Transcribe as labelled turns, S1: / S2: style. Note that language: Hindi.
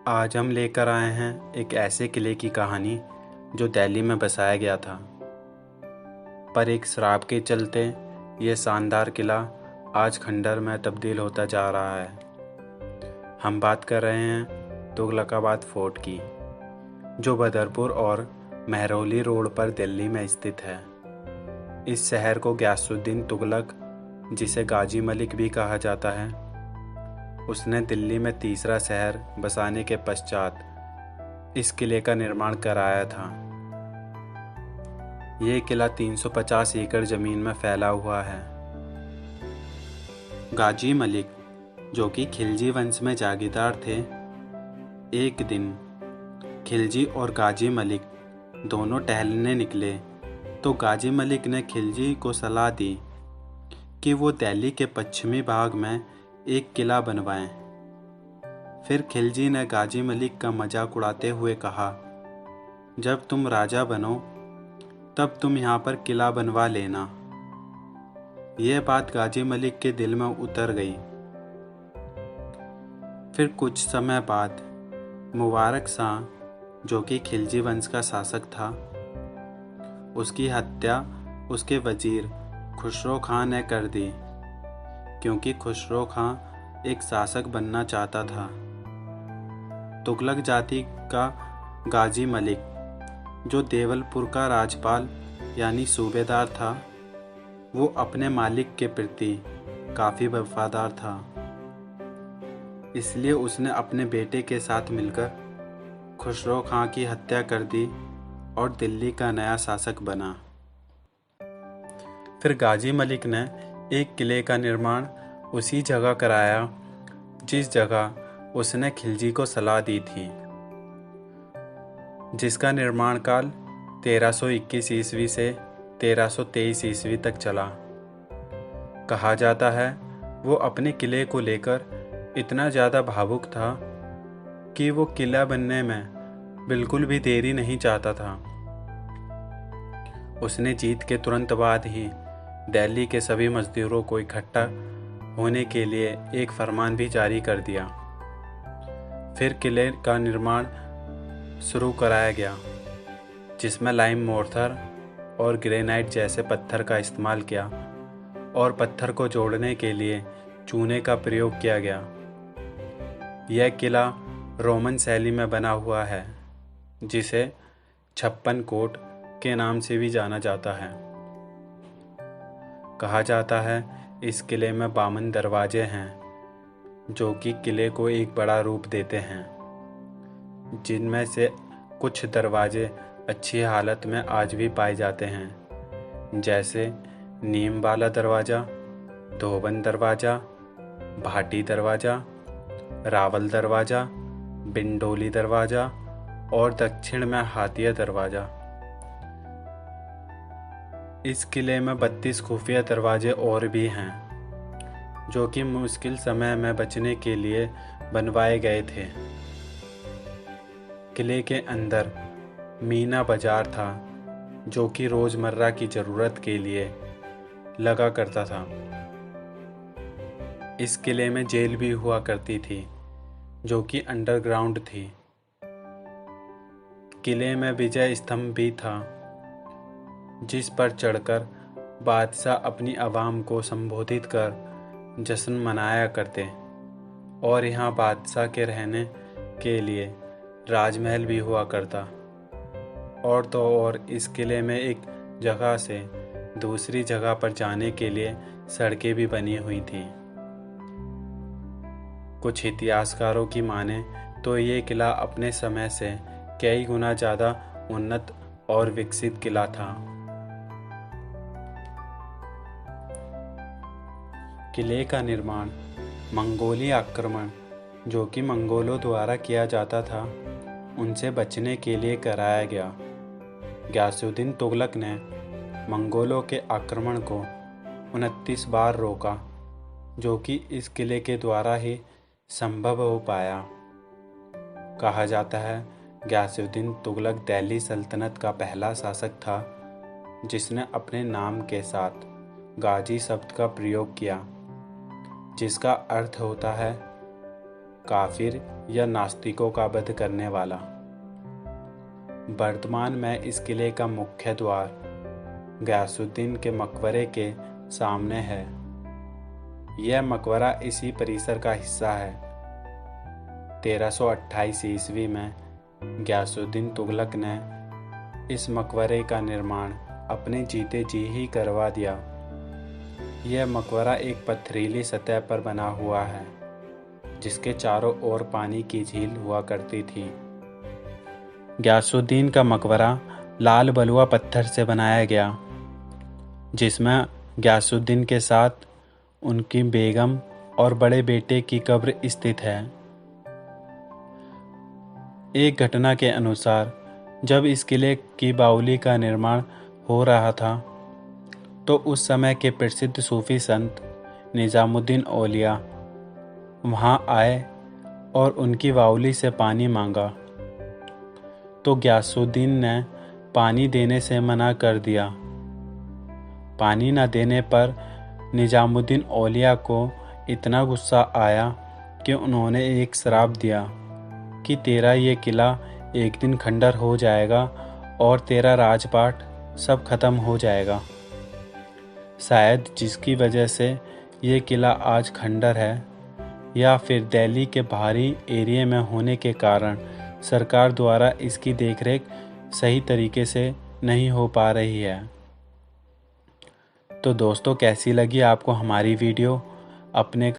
S1: आज हम लेकर आए हैं एक ऐसे किले की कहानी जो दिल्ली में बसाया गया था, पर एक श्राप के चलते यह शानदार किला आज खंडर में तब्दील होता जा रहा है। हम बात कर रहे हैं तुगलकाबाद फोर्ट की, जो बदरपुर और महरौली रोड पर दिल्ली में स्थित है। इस शहर को गयासुद्दीन तुगलक, जिसे गाजी मलिक भी कहा जाता है, उसने दिल्ली में तीसरा शहर बसाने के पश्चात इस किले का निर्माण कराया था। यह किला 350 एकड़ जमीन में फैला हुआ है। गाजी मलिक, जो कि खिलजी वंश में जागीरदार थे, एक दिन खिलजी और गाजी मलिक दोनों टहलने निकले तो गाजी मलिक ने खिलजी को सलाह दी कि वो दिल्ली के पश्चिमी भाग में एक किला बनवाएं। फिर खिलजी ने गाजी मलिक का मजाक उड़ाते हुए कहा, जब तुम राजा बनो तब तुम यहाँ पर किला बनवा लेना। यह बात गाजी मलिक के दिल में उतर गई। फिर कुछ समय बाद मुबारक शाह, जो कि खिलजी वंश का शासक था, उसकी हत्या उसके वजीर खुसरो खां ने कर दी, क्योंकि खुसरो खां एक शासक बनना चाहता था। तुगलक जाति का गाजी मलिक, जो देवलपुर का राजपाल यानी सूबेदार था, वो अपने मालिक के प्रति काफ़ी वफादार था। इसलिए उसने अपने बेटे के साथ मिलकर खुसरो खां की हत्या कर दी और दिल्ली का नया शासक बना। फिर गाजी मलिक ने एक किले का निर्माण उसी जगह कराया जिस जगह उसने खिलजी को सलाह दी थी, जिसका निर्माण काल 1321 ईस्वी से 1323 ईस्वी तक चला। कहा जाता है वो अपने किले को लेकर इतना ज़्यादा भावुक था कि वो किला बनने में बिल्कुल भी देरी नहीं चाहता था। उसने जीत के तुरंत बाद ही दिल्ली के सभी मजदूरों को इकट्ठा होने के लिए एक फरमान भी जारी कर दिया। फिर किले का निर्माण शुरू कराया गया, जिसमें लाइम मोर्टार और ग्रेनाइट जैसे पत्थर का इस्तेमाल किया और पत्थर को जोड़ने के लिए चूने का प्रयोग किया गया। यह किला रोमन शैली में बना हुआ है, जिसे छप्पन कोट के नाम से भी जाना जाता है। कहा जाता है इस किले में 52 दरवाजे हैं, जो कि किले को एक बड़ा रूप देते हैं, जिनमें से कुछ दरवाजे अच्छी हालत में आज भी पाए जाते हैं, जैसे नीम वाला दरवाज़ा, धोबन दरवाज़ा, भाटी दरवाज़ा, रावल दरवाज़ा, बिंडोली दरवाज़ा और दक्षिण में हाथिया दरवाज़ा। इस किले में 32 खुफिया दरवाजे और भी हैं, जो कि मुश्किल समय में बचने के लिए बनवाए गए थे। किले के अंदर मीना बाजार था, जो कि रोज़मर्रा की ज़रूरत के लिए लगा करता था। इस किले में जेल भी हुआ करती थी, जो कि अंडरग्राउंड थी। किले में विजय स्तंभ भी था, जिस पर चढ़कर बादशाह अपनी आवाम को संबोधित कर जश्न मनाया करते, और यहाँ बादशाह के रहने के लिए राजमहल भी हुआ करता। और तो और इस किले में एक जगह से दूसरी जगह पर जाने के लिए सड़कें भी बनी हुई थीं। कुछ इतिहासकारों की माने तो ये किला अपने समय से कई गुना ज़्यादा उन्नत और विकसित किला था। किले का निर्माण मंगोली आक्रमण, जो कि मंगोलों द्वारा किया जाता था, उनसे बचने के लिए कराया गया। गयासुद्दीन तुगलक ने मंगोलों के आक्रमण को 29 बार रोका, जो कि इस किले के द्वारा ही संभव हो पाया। कहा जाता है गयासुद्दीन तुगलक दिल्ली सल्तनत का पहला शासक था जिसने अपने नाम के साथ गाजी शब्द का प्रयोग किया, जिसका अर्थ होता है काफिर या नास्तिकों का वध करने वाला। वर्तमान में इस किले का मुख्य द्वार गयासुद्दीन के मकबरे के सामने है। यह मकबरा इसी परिसर का हिस्सा है। 1328 ईस्वी में गयासुद्दीन तुगलक ने इस मकबरे का निर्माण अपने जीते जी ही करवा दिया। यह मकबरा एक पथरीली सतह पर बना हुआ है, जिसके चारों ओर पानी की झील हुआ करती थी। गयासुद्दीन का मकबरा लाल बलुआ पत्थर से बनाया गया, जिसमें गयासुद्दीन के साथ उनकी बेगम और बड़े बेटे की कब्र स्थित है। एक घटना के अनुसार जब इस किले की बावली का निर्माण हो रहा था, तो उस समय के प्रसिद्ध सूफी संत निजामुद्दीन औलिया वहां आए और उनकी बावली से पानी मांगा, तो गयासुद्दीन ने पानी देने से मना कर दिया। पानी न देने पर निजामुद्दीन औलिया को इतना गुस्सा आया कि उन्होंने एक श्राप दिया कि तेरा ये किला एक दिन खंडर हो जाएगा और तेरा राजपाट सब खत्म हो जाएगा। शायद जिसकी वजह से ये किला आज खंडर है, या फिर दिल्ली के बाहरी एरिया में होने के कारण सरकार द्वारा इसकी देखरेख सही तरीके से नहीं हो पा रही है। तो दोस्तों, कैसी लगी आपको हमारी वीडियो? अपने